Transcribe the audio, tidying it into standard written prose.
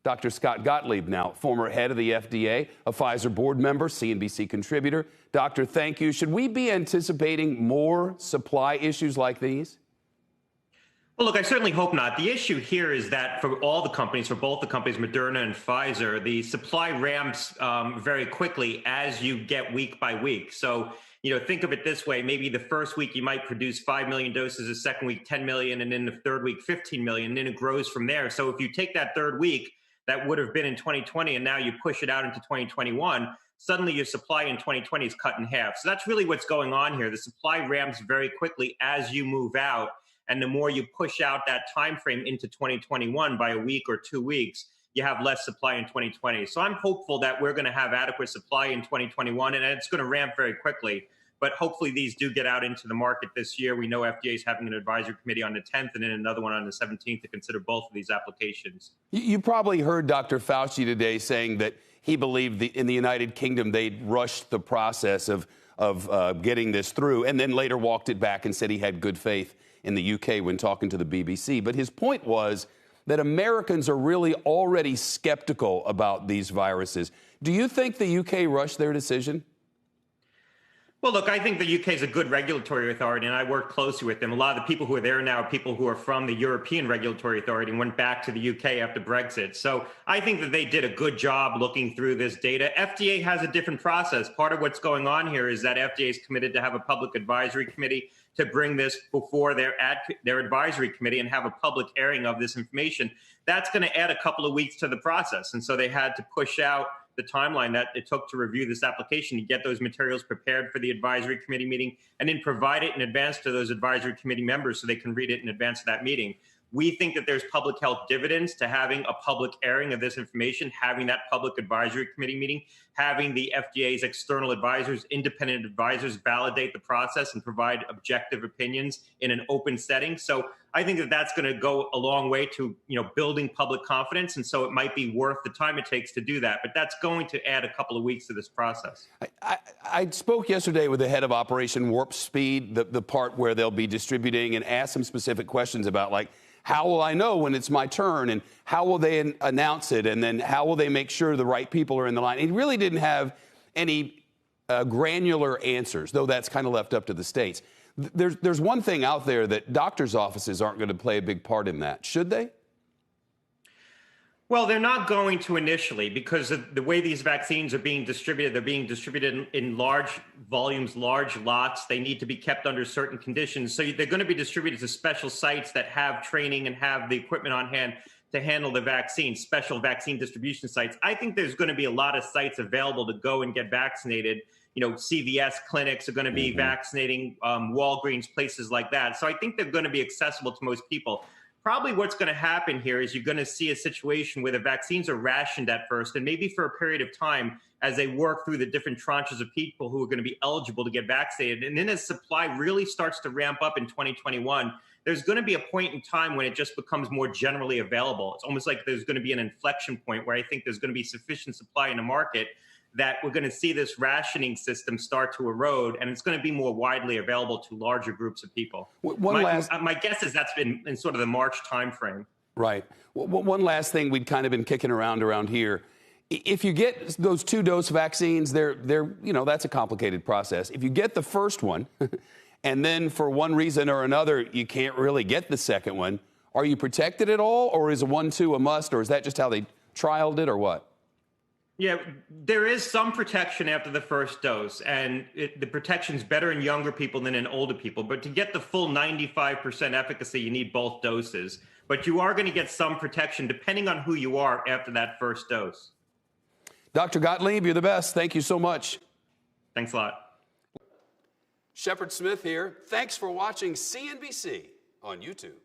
Dr. Scott Gottlieb, now former head of the FDA, a Pfizer board member, CNBC contributor. Doctor, thank you. Should we be anticipating more supply issues like these? Well, look, I certainly hope not. The issue here is that for all the companies, for both the companies, Moderna and Pfizer, the supply ramps very quickly as you get week by week. So, think of it this way. Maybe the first week you might produce 5 million doses, the second week 10 million, and then the third week 15 million, and then it grows from there. So if you take that third week that would have been in 2020 and now you push it out into 2021, suddenly your supply in 2020 is cut in half. So that's really what's going on here. The supply ramps very quickly as you move out. And the more you push out that time frame into 2021 by a week or 2 weeks, you have less supply in 2020. So I'm hopeful that we're going to have adequate supply in 2021, and it's going to ramp very quickly. But hopefully these do get out into the market this year. We know FDA is having an advisory committee on the 10th and then another one on the 17th to consider both of these applications. You probably heard Dr. Fauci today saying that he believed in the United Kingdom they'd rushed the process of getting this through, and then later walked it back and said he had good faith in the UK when talking to the BBC. But his point was that Americans are really already skeptical about these viruses. Do you think the UK rushed their decision? Well, look, I think the UK is a good regulatory authority, and I work closely with them. A lot of the people who are there now are people who are from the European Regulatory Authority and went back to the UK after Brexit. So I think that they did a good job looking through this data. FDA has a different process. Part of what's going on here is that FDA is committed to have a public advisory committee to bring this before their advisory committee and have a public airing of this information. That's going to add a couple of weeks to the process. And so they had to push out the timeline that it took to review this application to get those materials prepared for the advisory committee meeting and then provide it in advance to those advisory committee members so they can read it in advance of that meeting. We think that there's public health dividends to having a public airing of this information, having that public advisory committee meeting, having the FDA's external advisors, independent advisors validate the process and provide objective opinions in an open setting. So I think that that's going to go a long way to, building public confidence. And so it might be worth the time it takes to do that. But that's going to add a couple of weeks to this process. I spoke yesterday with the head of Operation Warp Speed, the part where they'll be distributing, and asked some specific questions about, like, how will I know when it's my turn, and how will they announce it, and then how will they make sure the right people are in the line? He really didn't have any granular answers, though that's kind of left up to the states. There's one thing out there that doctors' offices aren't going to play a big part in that. Should they? Well, they're not going to initially, because of the way these vaccines are being distributed. They're being distributed in large volumes, large lots. They need to be kept under certain conditions. So they're going to be distributed to special sites that have training and have the equipment on hand to handle the vaccine, special vaccine distribution sites. I think there's going to be a lot of sites available to go and get vaccinated. CVS clinics are going to be vaccinating, Walgreens, places like that. So I think they're going to be accessible to most people. Probably what's going to happen here is you're going to see a situation where the vaccines are rationed at first, and maybe for a period of time as they work through the different tranches of people who are going to be eligible to get vaccinated. And then as supply really starts to ramp up in 2021, there's going to be a point in time when it just becomes more generally available. It's almost like there's going to be an inflection point where I think there's going to be sufficient supply in the market that we're going to see this rationing system start to erode, and it's going to be more widely available to larger groups of people. My guess is that's been in sort of the March timeframe. Right. One last thing we'd kind of been kicking around here. If you get those 2-dose vaccines, that's a complicated process. If you get the first one, and then for one reason or another you can't really get the second one, are you protected at all, or is a 1-2 a must, or is that just how they trialed it, or what? Yeah, there is some protection after the first dose, and the protection's better in younger people than in older people. But to get the full 95% efficacy, you need both doses. But you are going to get some protection depending on who you are after that first dose. Dr. Gottlieb, you're the best. Thank you so much. Thanks a lot. Shepard Smith here. Thanks for watching CNBC on YouTube.